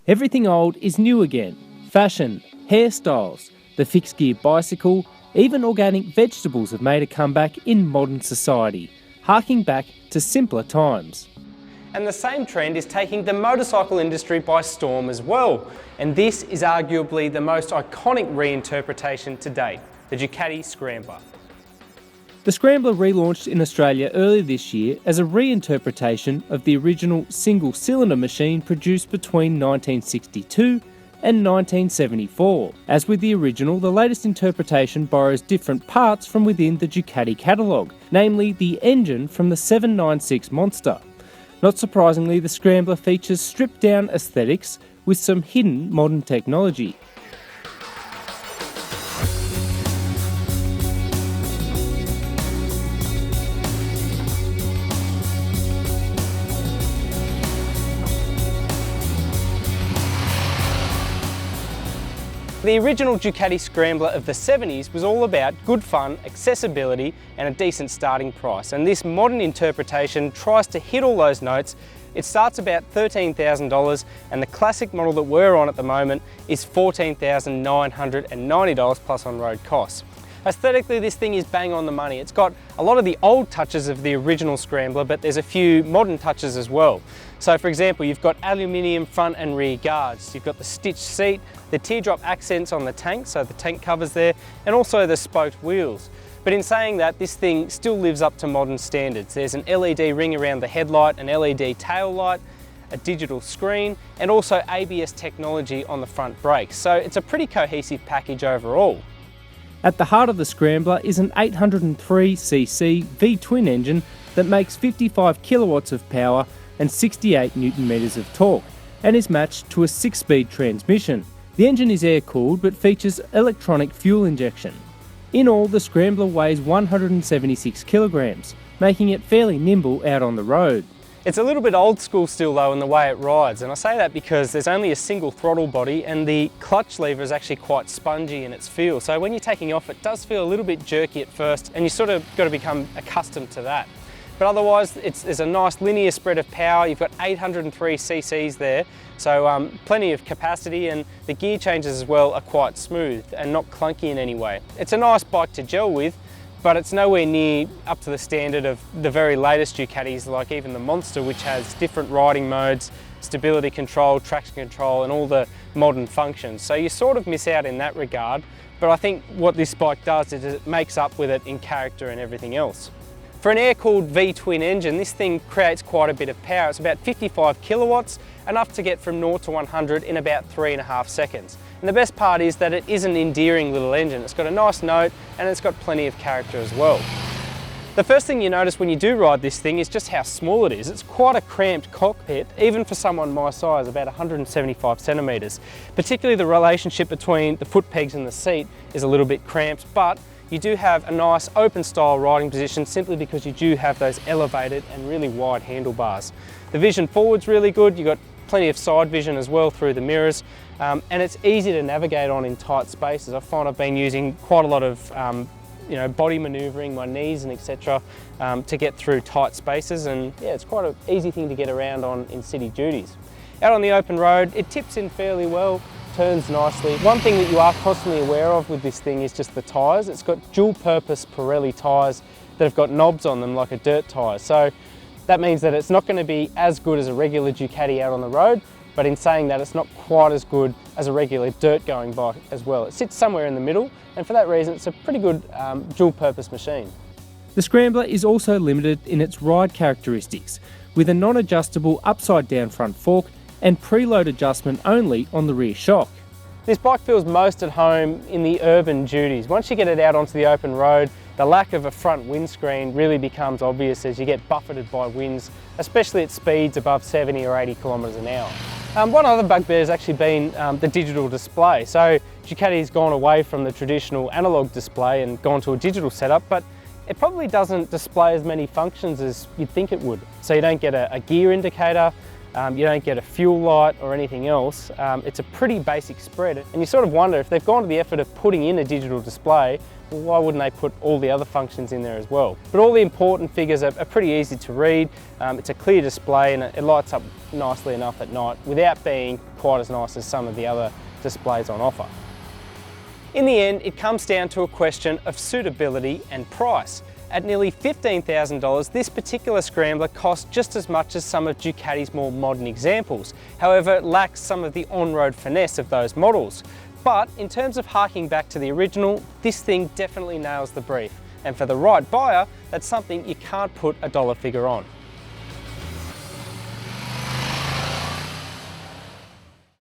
Everything old is new again. Fashion, hairstyles, the fixed gear bicycle, even organic vegetables have made a comeback in modern society, harking back to simpler times. And the same trend is taking the motorcycle industry by storm as well. And this is arguably the most iconic reinterpretation to date, the Ducati Scrambler. The Scrambler relaunched in Australia earlier this year as a reinterpretation of the original single-cylinder machine produced between 1962 and 1974. As with the original, the latest interpretation borrows different parts from within the Ducati catalogue, namely the engine from the 796 Monster. Not surprisingly, the Scrambler features stripped-down aesthetics with some hidden modern technology. The original Ducati Scrambler of the 70s was all about good fun, accessibility and a decent starting price, and this modern interpretation tries to hit all those notes. It starts about $13,000 and the classic model that we're on at the moment is $14,990 plus on-road costs. Aesthetically, this thing is bang on the money. It's got a lot of the old touches of the original Scrambler, but there's a few modern touches as well. So for example, you've got aluminium front and rear guards, you've got the stitched seat, the teardrop accents on the tank, so the tank covers there, and also the spoked wheels. But in saying that, this thing still lives up to modern standards. There's an LED ring around the headlight, an LED tail light, a digital screen, and also ABS technology on the front brakes. So it's a pretty cohesive package overall. At the heart of the Scrambler is an 803cc V-twin engine that makes 55 kilowatts of power and 68 newton meters of torque, and is matched to a 6-speed transmission. The engine is air-cooled but features electronic fuel injection. In all, the Scrambler weighs 176 kilograms, making it fairly nimble out on the road. It's a little bit old school still though in the way it rides, and I say that because there's only a single throttle body and the clutch lever is actually quite spongy in its feel. So when you're taking off, it does feel a little bit jerky at first, and you sort of got to become accustomed to that. But otherwise, there's a nice linear spread of power. You've got 803 cc's there, so plenty of capacity, and the gear changes as well are quite smooth and not clunky in any way. It's a nice bike to gel with, but it's nowhere near up to the standard of the very latest Ducatis, like even the Monster, which has different riding modes, stability control, traction control, and all the modern functions. So you sort of miss out in that regard, but I think what this bike does is it makes up with it in character and everything else. For an air-cooled V-twin engine, this thing creates quite a bit of power. It's about 55 kilowatts, enough to get from 0 to 100 in about 3.5 seconds. And the best part is that it is an endearing little engine. It's got a nice note and it's got plenty of character as well. The first thing you notice when you do ride this thing is just how small it is. It's quite a cramped cockpit, even for someone my size, about 175 centimetres. Particularly the relationship between the foot pegs and the seat is a little bit cramped, but you do have a nice open style riding position simply because you do have those elevated and really wide handlebars. The vision forward's really good. You've got plenty of side vision as well through the mirrors, and it's easy to navigate on in tight spaces. I find I've been using quite a lot of body manoeuvring, my knees and etc. To get through tight spaces, and yeah, it's quite an easy thing to get around on in city duties. Out on the open road, it tips in fairly well, turns nicely. One thing that you are constantly aware of with this thing is just the tyres. It's got dual purpose Pirelli tyres that have got knobs on them like a dirt tyre. So that means that it's not going to be as good as a regular Ducati out on the road, but in saying that, it's not quite as good as a regular dirt going bike as well. It sits somewhere in the middle, and for that reason it's a pretty good dual purpose machine. The Scrambler is also limited in its ride characteristics, with a non-adjustable upside down front fork and preload adjustment only on the rear shock. This bike feels most at home in the urban duties. Once you get it out onto the open road, the lack of a front windscreen really becomes obvious as you get buffeted by winds, especially at speeds above 70 or 80 kilometres an hour. One other bugbear has actually been the digital display. So Ducati's gone away from the traditional analog display and gone to a digital setup, but it probably doesn't display as many functions as you'd think it would. So you don't get a gear indicator, You don't get a fuel light or anything else. It's a pretty basic spread, and you sort of wonder if they've gone to the effort of putting in a digital display, well, why wouldn't they put all the other functions in there as well? But all the important figures are pretty easy to read. It's a clear display and it lights up nicely enough at night without being quite as nice as some of the other displays on offer. In the end, it comes down to a question of suitability and price. At nearly $15,000, this particular Scrambler costs just as much as some of Ducati's more modern examples. However, it lacks some of the on-road finesse of those models. But in terms of harking back to the original, this thing definitely nails the brief. And for the right buyer, that's something you can't put a dollar figure on.